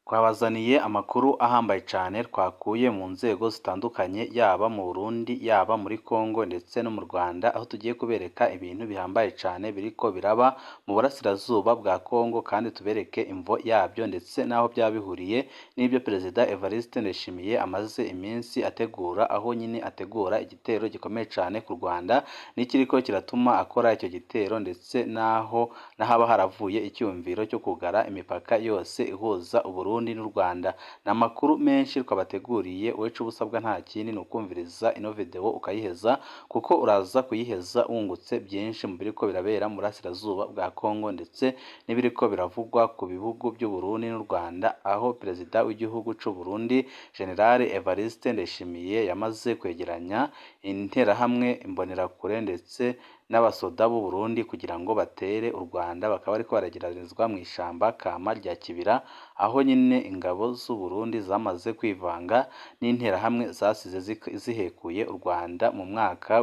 Twabazaniye amakuru ahambaye cyane twakuye mu nzego zitandukanye yaba mu Burundi, yaba muri Congo ndetse no mu Rwanda, aho tugiye kubereka ibintu bihambaye cyane biriko biraba mu burasirazuba bwa Congo kandi tubereke imvo yabyo ndetse n'aho byaba bihuriye n'ibyo Perezida Evariste Ndayishimiye amaze iminsi ategura, aho nyine ategura igitero gikomeye cyane ku Rwanda n'ikiriko kiratuma akora icyo gitero ndetse n'ahaba haravuye icyumviro cyo kugara imipaka yose ihuza Uburundi n'u Rwanda. Ni amakuru menshi twabateguriye, wecu ubusabwa nta kindi ni ukumviriza ino video ukayiheza, kuko uraza kuyiheza wungutse byinshi mu biriko birabera mu burasirazuba bwa Congo ndetse n'ibiriko biravugwa ku bihugu by'u Burundi n'u Rwanda, aho Perezida w'igihugu cy'u Burundi General Evariste Ndayishimiye yamaze kwegeranya interahamwe, imbonerakure ndetse n'abasoda b'u Burundi kugira ngo batere u Rwanda. Bakaba bariko barageragezwa mu ishamba kama rya Kibira, aho nyine ingabo z'u Burundi zamaze kwivanga n'interahamwe zasize zihekuye u Rwanda mu mwaka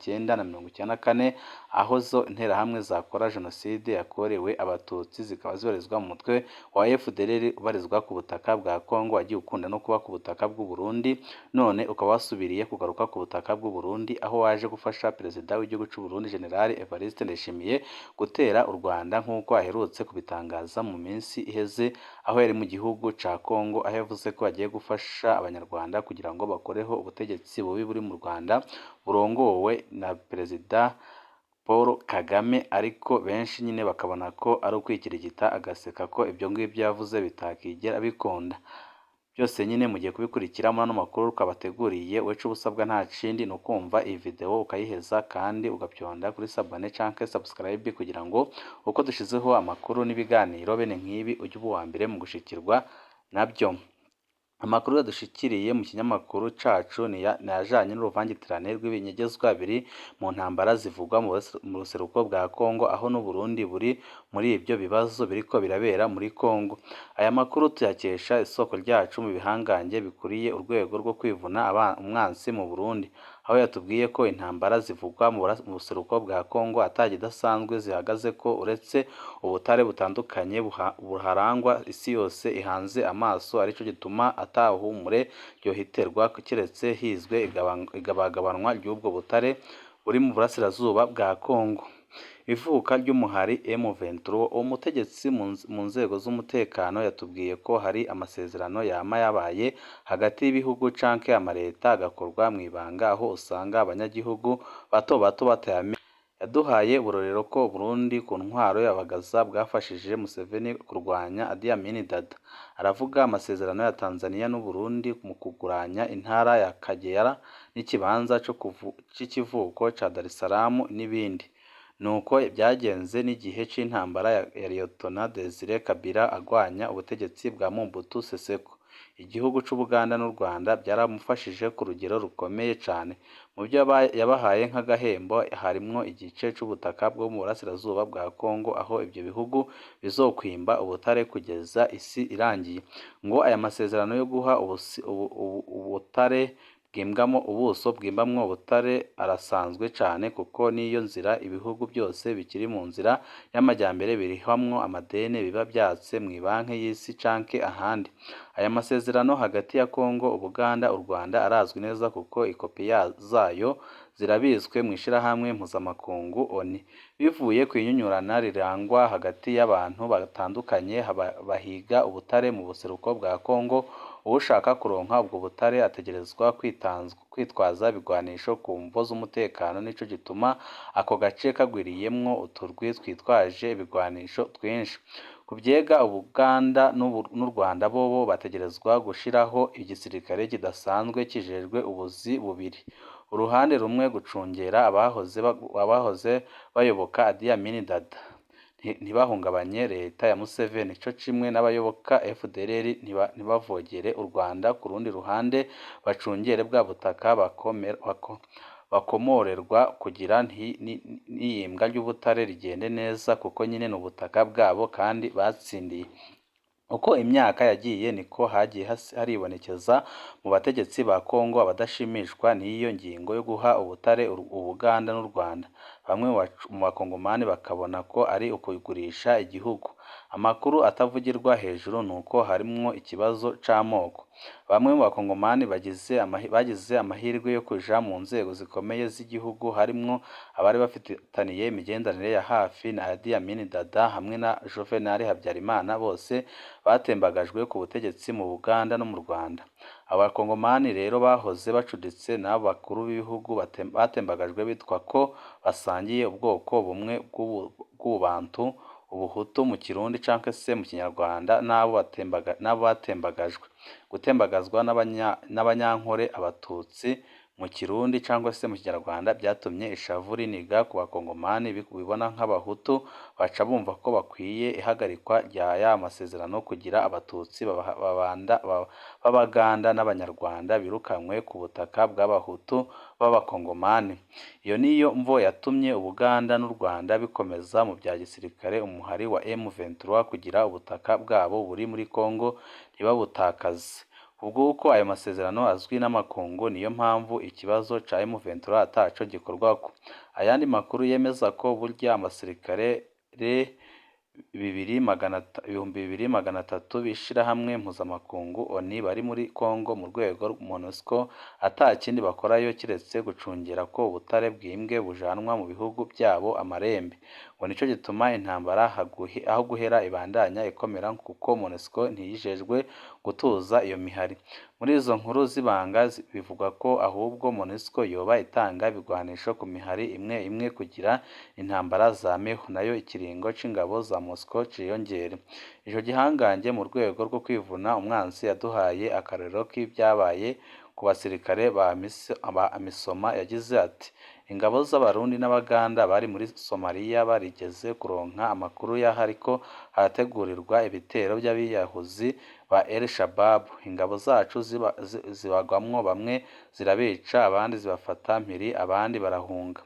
w'1994, aho zo interahamwe zakora jenoside yakorewe abatutsi, zikaba zibarizwa mu mutwe wa FDLR ubarizwa ku butaka bwa Congo, wagiye ukunda no kuba ku butaka bw'u Burundi, none ukaba wasubiriye kugaruka ku butaka bw'u Burundi, aho waje gufasha Perezida w'igihugu cy'u Burundi General Evariste Ndayishimiye gutera u Rwanda nk'uko aherutse kubitangaza mu minsi iheze, aho yari mu gihugu ca Congo, aho yavuze ko agiye gufasha abanyarwanda kugira ngo bakoreho ubutegetsi bubi buri mu Rwanda burongowe na Perezida Paul Kagame, ariko benshi nyine bakabona ko ari ukwikirigita agaseka ko ibyo ngibyo yavuze bitakigera bikunda. Byose nyine mugiye kubikurikira muri ano makuru twabateguriye, wecu ubusabwa nta kindi ni ukumva iyi video ukayiheza kandi ugapyonda kuri sabone canke subscribe kugira ngo uko dushizeho amakuru n'ibiganiro bene nk'ibi ujye uba uwa mbere mu gushikirwa nabyo. Amakuru yadushikiriye mu kinyamakuru cacu ni ajanye n'uruvangitirane rw'ibinyegezwa biri mu ntambara zivugwa mu buseruko bwa Congo, aho n'u Burundi buri muri ibyo bibazo biriko birabera muri Congo. Aya makuru tuyakesha isoko ryacu mu bihangange bikuriye urwego rwo kwivuna umwansi mu Burundi, aho yatubwiye ko intambara zivugwa mu buseruko bwa Congo atagidasanzwe zihagaze ko uretse ubutare butandukanye buharangwa isi yose ihanze amaso, arico gituma atahumure ryohiterwa keretse hizwe igabagabanwa ry'ubwo butare buri mu burasirazuba bwa Congo. Ivuka ry'umuhari M23, umutegetsi mu nzego z'umutekano yatubwiye ko hari amasezerano yama yabaye hagati y'ibihugu canke amareta agakorwa mu ibanga, aho usanga abanyagihugu bato bato batayamenya. Yaduhaye uburorero ko Burundi ku ntwaro y'abagaza bwafashije Museveni kurwanya Idi Amin Dada. Aravuga amasezerano ya Tanzania n'u Burundi mu kuguranya intara ya Kagera n'ikibanza c'ikivuko ca Dar es Salaam n'ibindi. Nuko byagenze n'igihe c'intambara ya Lieutenant Desire Kabila agwanya ubutegetsi bwa Mobutu Sese Seko. Igihugu c'Ubuganda n'u Rwanda byaramufashije ku rugero rukomeye cyane. Mu byo yabahaye nk'agahembo harimwo igice c'ubutaka bwo mu burasirazuba bwa Congo, aho ibyo bihugu bizokwimba ubutare kugeza isi irangiye. Ngo aya masezerano yo guha ubutare ubuso bwimbamwo ubutare arasanzwe cyane, kuko niyo nzira ibihugu byose bikiri mu nzira y'amajyambere birihamwo amadeni biba byatse mu banki y'isi canke ahandi. Aya masezerano hagati ya Congo, Ubuganda, u Rwanda arazwi neza kuko ikopi zayo zirabizwe mu ishirahamwe mpuzamakungu ONU, bivuye ku inyunyurana rirangwa hagati y'abantu batandukanye bahiga ubutare mu buseruko bwa Congo. Ushaka kuronka ubwo butare ategerezwa kwitwaza ibigwanisho ku mvo z'umutekano, nico gituma ako gace kagwiriyemwo uturwi twitwaje ibigwanisho twinshi. Kubyega Ubuganda n'u Rwanda bobo bategerezwa gushiraho igisirikare kidasanzwe kijejwe ubuzi bubiri. Uruhande rumwe gucungera abahoze bayoboka Idi Amin Dada ntibahungabanye leta ya Museveni, co kimwe n'abayoboka FDLR ntibavogere u Rwanda. Ku rundi ruhande bacungere bwa butaka bakomorerwa kugira n'iyimbwa ry'ubutare rigende neza, kuko nyine n'ubutaka bwabo kandi batsindiye. Uko imyaka yagiye niko hagiye haribonekeza mu bategetsi ba Congo abadashimishwa n'iyo ngingo yo guha ubutare Ubuganda n'u Rwanda. Bamwe mu bakongomani bakabona ko ari ukugurisha igihugu. Amakuru atavugirwa hejuru ni uko harimwo ikibazo c'amoko. Bamwe mu bakongomani bagize amahirwe yo kuja mu nzego zikomeye z'igihugu harimwo abari bafitaniye imigenderanire ya hafi na Idi Amin Dada hamwe na Juvenal Habyarimana, bose batembagajwe ku butegetsi mu Buganda no mu Rwanda. Abakongomani rero bahoze bacuditse n'abo bakuru b'ibihugu batembagajwe bitwa ko basangiye ubwoko bumwe bw'ububantu, ubuhutu mu Kirundi canke se mu Kinyarwanda, n'abo batembagajwe. Gutembagazwa n'abanyankore abatutsi mu Kirundi cyangwa se mu Kinyarwanda byatumye ishavu riniga ku bakongomani bibona nk'abahutu, baca bumva ko bakwiye ihagarikwa rya ya masezerano kugira abatutsi b'Abaganda n'Abanyarwanda birukanywe ku butaka bw'abahutu b'abakongomani. Iyo niyo mvo yatumye Ubuganda n'u Rwanda bikomeza mu bya gisirikare umuhari wa M23 kugira ubutaka bwabo buri muri Kongo ntibabutakaze. Ubwuko ayo masezerano azwi n'amakungu, niyo mpamvu ikibazo ca M23 ataco gikorwako. Ayandi makuru yemeza ko burya abasirikare 2300 b'ishirahamwe mpuzamakungu ONU bari muri Kongo mu rwego MONUSCO ata kindi bakorayo kiretse gucungira ko ubutare bwimbwe bujanwa mu bihugu byabo amarembe. Ngo nico gituma intambara aho guhera ibandanya ikomera, kuko MONUSCO ntiyijejwe gutuza iyo mihari. Muri izo nkuru zibanga bivugwa ko ahubwo MONUSCO yoba itanga ibigwanisho ku mihari imwe imwe kugira intambara zameho, nayo ikiringo c'ingabo za Moscow ciyongere. Ico gihangange mu rwego rwo kwivuna umwansi yaduhaye akarero k'ibyabaye ku basirikare ba Amisoma. Yagize ati ingabo z'Abarundi n'Abaganda bari muri Somalia barigeze kuronka amakuru y'ahariko harategurirwa ibitero by'abiyahuzi ba El Shabab. Ingabo zacu zibagwamwo, bamwe zirabica, abandi zibafata mpiri, abandi barahunga.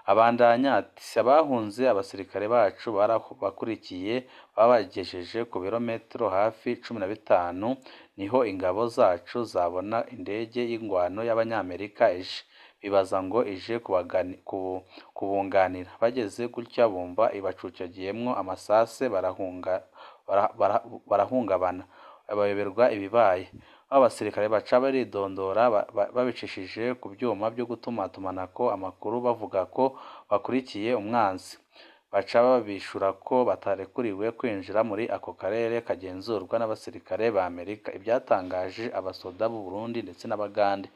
Abandanya ati abahunze abasirikare bacu bakurikiye babagejeje ku birometero hafi 15, niho ingabo zacu zabona indege y'ingwano y'Abanyamerika ije, bibaza ngo ije kubunganira. Bageze gutya bumva ibacucagiyemwo amasase, barahungabana bayoberwa ibibaye. Abasirikare baca baridondora babicishije ku byuma byo gutumatumanako amakuru bavuga ko bakurikiye umwanzi. Baca babishura ko batarekuriwe kwinjira muri ako karere kagenzurwa n'abasirikare ba Amerika. Ibyatangaje abasoda b'u Burundi ndetse n'Abagande.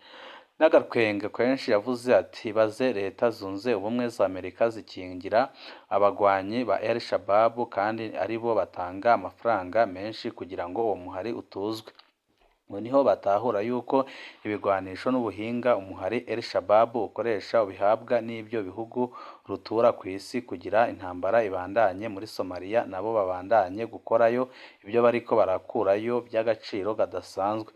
N'agatwenge kenshi yavuze ati baze Leta zunze ubumwe za Amerika zikingira abagwanyi ba El Shabab kandi aribo batanga amafaranga menshi kugira ngo uwo muhari utuzwe. Niho batahura yuko ibigwanisho n'ubuhinga umuhari El Shabab ukoresha ubihabwa n'ibyo bihugu rutura ku isi kugira intambara ibandanye muri Somalia, nabo babandanye gukorayo ibyo bariko barakurayo by'agaciro kadasanzwe.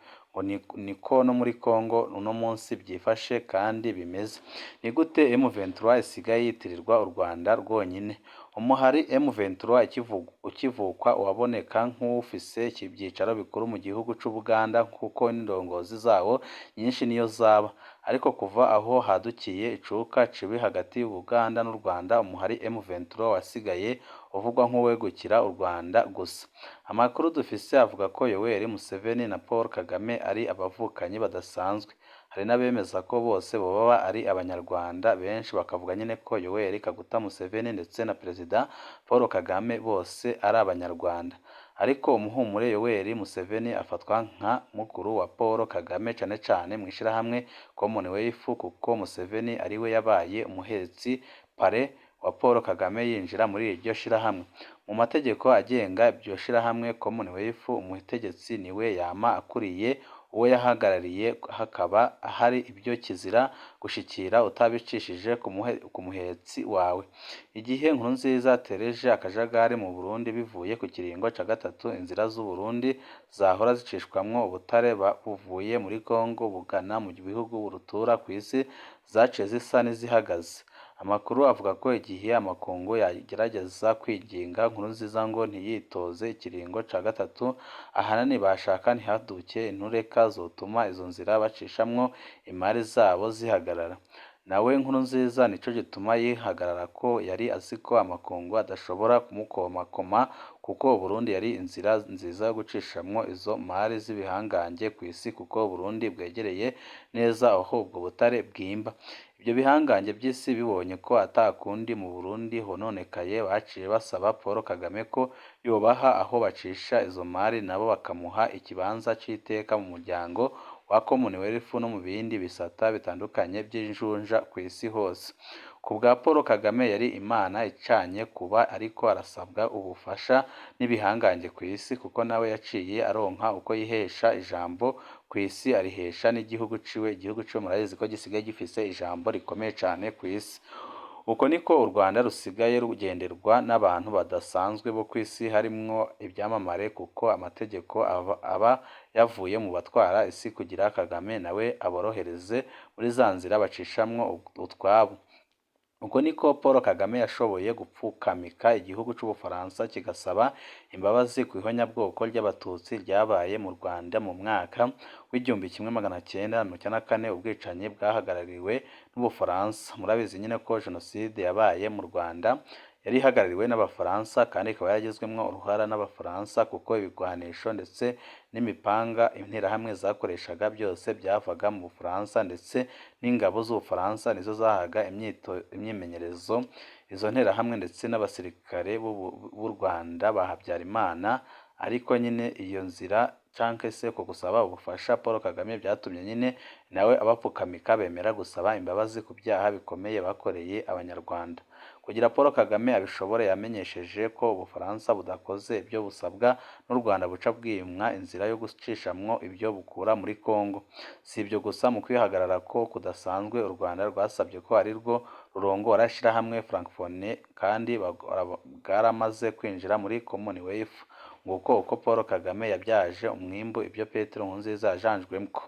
Niko no muri Kongo uno munsi byifashe kandi bimeze. Ni gute M23 isigaye yitirirwa u Rwanda rwonyine? Umuhari M23 ukivukwa waboneka nk'ufise ibyicaro bikuru mu gihugu c'Ubuganda, kuko n'indongozi zawo nyinshi niyo zaba. Ariko kuva aho hadukiye icuka cibi hagati y'Ubuganda n'u Rwanda, umuhari M23 wasigaye uvugwa nk'uwegukira u Rwanda gusa. Amakuru dufise avuga ko Yoweri Museveni na Paul Kagame ari abavukanyi badasanzwe. Hari n'abemeza ko bose boba ari Abanyarwanda, benshi bakavuga nyine ko Yoweri Kaguta Museveni ndetse na Perezida Paul Kagame bose ari Abanyarwanda. Ariko umuhumure Yoweri Museveni afatwa nka mukuru wa Paul Kagame cane cane mu ishirahamwe Commonwealth, kuko Museveni ariwe yabaye umuhetsi pare wa Paul Kagame yinjira muri iryo shirahamwe. Mu mategeko agenga iryo shirahamwe Commonwealth, umutegetsi niwe yama akuriye uwo yahagarariye, hakaba hari ibyo kizira gushikira utabicishije ku muhetsi wawe. Igihe Nkurunziza tereje akajagari mu Burundi bivuye ku kiringo ca gatatu, inzira z'u Burundi zahora zicishwamwo ubutare buvuye muri Kongo bugana mu bihugu rutura ku isi zaciye zisa n'izihagaze. Amakuru avuga ko igihe amakungu yagerageza kwiginga Nkurunziza ngo ntiyitoze ikiringo ca gatatu, ahanini bashaka ntihaduke intureka zotuma izo nzira bacishamwo imari zabo zihagarara. nawe Nkurunziza nico gituma yihagarara ko yari azi ko amakungu adashobora kumukomakoma kuko Burundi yari inzira nziza yo gucishamwo izo mari z'ibihangange ku isi kuko Burundi bwegereye neza aho ubwo butare bwimba. Ibyo bihangange by'isi bibonye ko atakundi mu Burundi hononekaye baciye basaba Paul Kagame ko yobaha aho bacisha izo mari nabo bakamuha ikibanza c'iteka mu muryango wa Commonwealth no mu bindi bisata bitandukanye by'injunja ku isi hose. Ku bwa Paul Kagame yari Imana icanye kuba ariko arasabwa ubufasha n'ibihangange ku isi kuko nawe yaciye aronka uko yihesha ijambo ku isi arihesha n'igihugu ciwe. Igihugu ciwe murabizi ko gisigaye gifise ijambo rikomeye cane ku isi. Uko niko u Rwanda rusigaye rugenderwa n'abantu badasanzwe bo ku isi harimwo ibyamamare kuko amategeko aba yavuye mu batwara isi kugira Kagame nawe aborohereze muri za nzira bacishamwo utwabo. Uko niko Paul Kagame yashoboye gupfukamika igihugu c'Ubufaransa kigasaba imbabazi ku ihonyabwoko ry'abatutsi ryabaye mu Rwanda mu mwaka w'1994 ubwicanyi bwahagarariwe n'Ubufaransa. Murabizi nyine ko jenoside yabaye mu Rwanda yari ihagarariwe n'Abafaransa kandi ikaba yaragizwemwo uruhara n'Abafaransa kuko ibigwanisho ndetse n'imipanga interahamwe zakoreshaga byose byavaga mu Bufaransa ndetse n'ingabo z'Ubufaransa nizo zahaga imyimenyerezo izo nterahamwe ndetse n'abasirikare b'u Rwanda ba Habyarimana. Ariko nyine iyo nzira canke se ko gusaba ubufasha Paul Kagame byatumye nyine nawe abapfukamika bemera gusaba imbabazi ku byaha bikomeye bakoreye Abanyarwanda. Kugira Paul Kagame abishobore yamenyesheje ko Ubufaransa budakoze ibyo busabwa n'u Rwanda buca bwimwa inzira yo gucishamwo ibyo bukura muri Kongo. Si ibyo gusa mu kwihagarara ko kudasanzwe u Rwanda rwasabye ko ari rwo rurongora ishirahamwe Francophonie kandi bwaramaze kwinjira muri Commonwealth. Nguko uko Paul Kagame yabyaje umwimbu ibyo Petero Nkurunziza yajanjwemwo.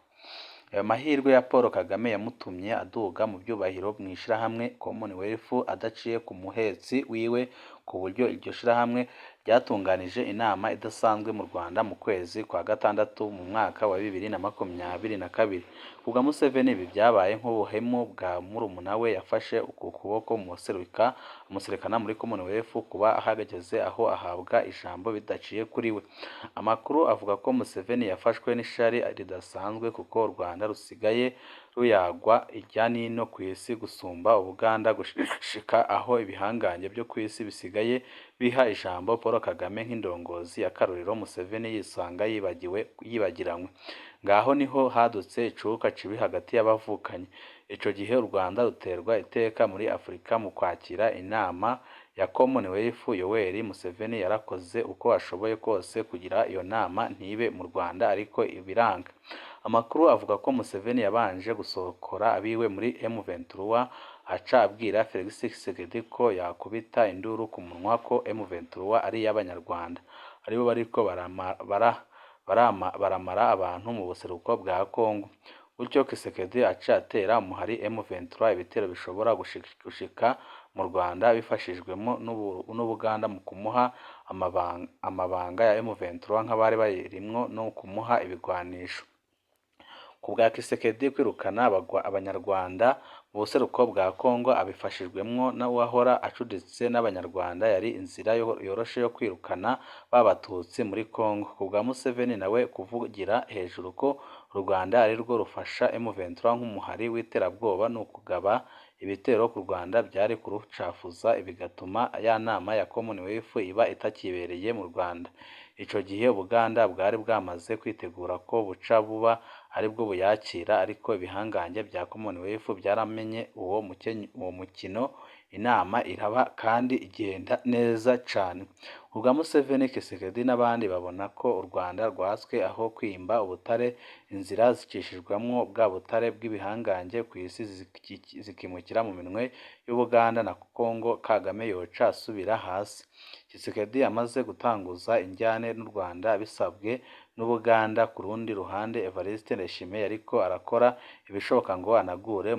Ayo mahirwe ya Paul Kagame yamutumye aduga mu byubahiro mu ishirahamwe Commonwealth adaciye ku muhetsi wiwe ku buryo iryo shirahamwe ryatunganije inama idasanzwe mu Rwanda mu kwezi kwa gatandatu mu mwaka wa 2022. Kubwa Museveni ibi byabaye nk'ubuhemu bwa murumuna we yafashe ukuboko umuserukana muri Commonwealth kuba ahageze aho ahabwa ijambo bidaciye kuri we. Amakuru avuga ko Museveni yafashwe n'ishari ridasanzwe kuko u Rwanda rusigaye ruyagwa ijya nino ku isi gusumba Ubuganda gushika aho ibihangange byo ku isi bisigaye biha ijambo Paul Kagame nk'indongozi ya karorero. Museveni yisanga yibagiranywe. Ngaho niho hadutse icuka cibi hagati y'abavukanye. Ico gihe u Rwanda ruterwa iteka muri Afurika mu kwakira inama ya Commonwealth. Yoweri Museveni yarakoze uko ashoboye kose kugira iyo nama ntibe mu Rwanda ariko ibiranga. Amakuru avuga ko Museveni yabanje gusokora abiwe muri M23 aca abwira Felix Tshisekedi ko yakubita induru ku munwa ko M23 ari y'Abanyarwanda aribo bariko baramara abantu mu buseruko bwa Kongo. Gutyo Tshisekedi aca atera umuhari M23 ibitero bishobora gushika mu Rwanda bifashijwemo n'Ubuganda mu kumuha amabanga ya M23 nk'abari bayirimwo no kumuha ibigwanisho. Ku bwa Tshisekedi kwirukana Abanyarwanda mu buseruko bwa Kongo abifashijwemwo n'uwahora acuditse n'Abanyarwanda yari inzira yoroshe yo kwirukana b'Abatutsi muri Kongo. Ku bwa Museveni nawe kuvugira hejuru ko u Rwanda ari rwo rufasha M23 nk'umuhari w'iterabwoba no kugaba ibitero ku Rwanda byari kurucafuza bigatuma ya nama ya Commonwealth iba itakibereye mu Rwanda. Ico gihe Ubuganda bwari bwamaze kwitegura ko buca buba aribwo buyakira ariko ibihangange bya Commonwealth byaramenye uwo mukino. Inama iraba kandi igenda neza cane. Ubwa Museveni, Tshisekedi n'abandi babona ko u Rwanda rwatswe aho kwimba ubutare inzira zicishijwamwo bwa butare bw'ibihangange ku isi zikimukira mu minwe y'Ubuganda na Kongo. Kagame yoca asubira hasi. Tshisekedi amaze gutanguza injyane n'u Rwanda bisabwe n'Ubuganda. Ku rundi ruhande Evariste Ndayishimiye yariko arakora ibishoboka ngo anagure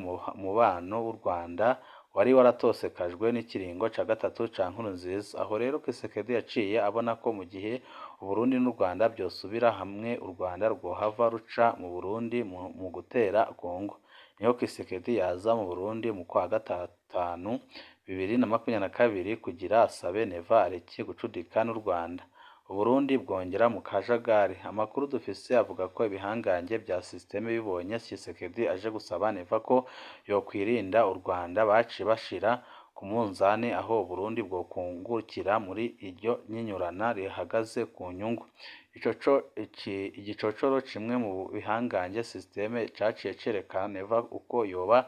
mubano w'u Rwanda wari waratosekajwe n'ikiringo ca gatatu ca Nkurunziza. Aho rero Tshisekedi yaciye abona ko mu gihe Uburundi n'u Rwanda byosubira hamwe u Rwanda rwohava ruca mu Burundi mu gutera Kongo. niho Tshisekedi yaza mu Burundi mu kwa gatanu 2022 kugira asabe Neva areke gucudika n'u Rwanda. Uburundi bwongera mu kajagari. Amakuru dufise avuga ko ibihangange bya systeme bibonye Tshisekedi aje gusaba Neva ko yokwirinda u Rwanda baciye bashira ku munzani aho Burundi bwokungukira muri iryo nyinyurana rihagaze ku nyungu. Igicocoro kimwe mu bihangange systeme caciye cerekana Neva uko yoba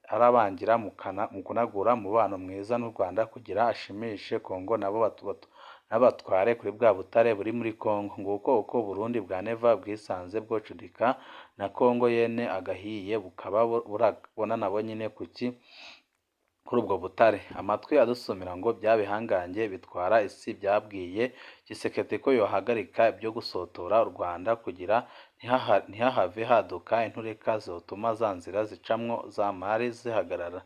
arabangira mu kunagura umubano mwiza n'u Rwanda kugira ashimishe Kongo nabo n'abatware kuri bwa butare buri muri Kongo. Nguko uko Burundi bwa Neva bwisanze bwocudika na Kongo yene agahiye bukaba burabona nabo nyine kuri ubwo butare. Amatwi adusumira ngo bya bihangange bitwara isi byabwiye Tshisekedi ko yohagarika ibyo gusotora u Rwanda kugira ntihahave haduka intureka zotuma za nzira zicamwo za mari zihagarara.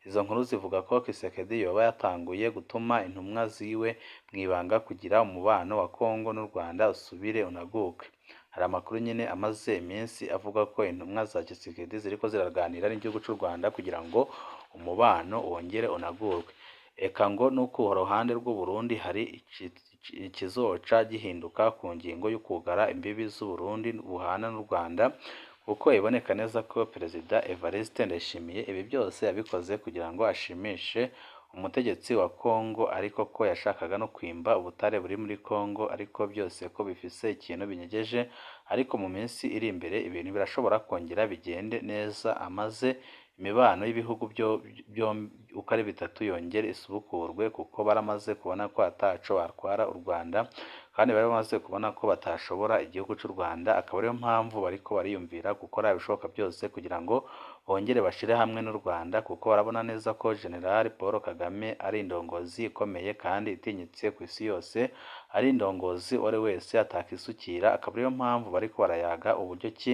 Izo nkuru zivuga ko Tshisekedi yoba yatanguye gutuma intumwa ziwe mwibanga kugira umubano wa Kongo n'u Rwanda usubire unaguke. Hari amakuru nyine amaze iminsi avuga ko intumwa za Tshisekedi ziriko ziraganira n'igihugu cy'u Rwanda kugira ngo umubano wongere unagurwe. Eka ngo nuko uruhande rw'u Burundi hari ikizoca gihinduka ku ngingo yo kugara imbibi z'u Burundi buhana n'u Rwanda, kuko iboneka neza ko Perezida Evariste Ndayishimiye ibi byose yabikoze kugira ngo ashimishe umutegetsi wa Kongo, ariko ko yashakaga no kwimba ubutare buri muri Kongo, ariko byose ko bifise ikintu binyegeje. Ariko mu minsi iri imbere ibintu birashobora kongera bigende neza, amaze imibano y'ibihugu uko ari bitatu yongere isubukurwe, kuko baramaze kubona ko ataco batwara u Rwanda, kandi bari bamaze kubona ko batashobora igihugu cy'u Rwanda. Akaba ariyo mpamvu bariko bariyumvira gukora ibishoboka byose kugira ngo bongere bashire hamwe n'u Rwanda, kuko barabona neza ko General Paul Kagame ari indongozi ikomeye kandi itinyitse ku isi yose, ari indongozi uwo ari wese atakisukira. Akaba ariyo mpamvu bariko barayaga uburyo ki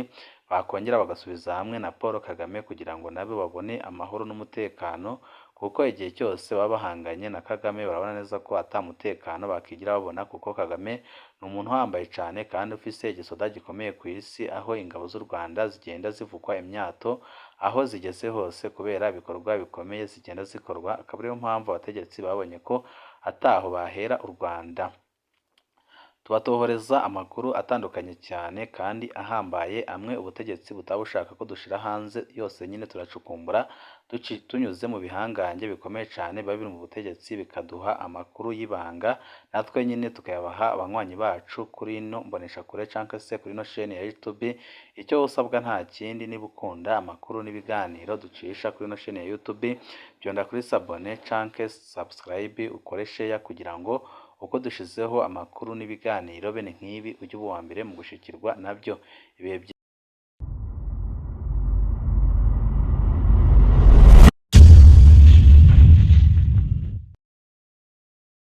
bakongera bagasubiza hamwe na Paul Kagame kugira ngo nabo babone amahoro n'umutekano, kuko igihe cyose baba bahanganye na Kagame barabona neza ko atamutekano bakigira babona, kuko Kagame ni umuntu uhambaye cyane kandi ufise igisoda gikomeye ku isi, aho ingabo z'u Rwanda zigenda zivugwa imyato aho zigeze hose kubera ibikorwa bikomeye zigenda zikorwa. Akaba ariyo mpamvu abategetsi babonye ko ataho bahera u Rwanda. Tubatohoreza amakuru atandukanye cyane kandi ahambaye, amwe ubutegetsi butabushaka ko dushira hanze, yose nyine turacukumbura tunyuze mu bihangange bikomeye cyane biba biri mu butegetsi, bikaduha amakuru y'ibanga, natwe nyine tukayabaha abanywanyi bacu kuri ino mbonesha kure cyangwa se kuri ino chaîne ya YouTube. Icyo usabwa nta kindi, niba ukunda amakuru n'ibiganiro ducisha kuri ino chaîne ya YouTube, byonda kuri sabone cyangwa subscribe, ukore share kugira ngo uko dushizeho amakuru n'ibiganiro bene nk'ibi ujye uba uwa mbere mu gushikirwa nabyo. Ibihe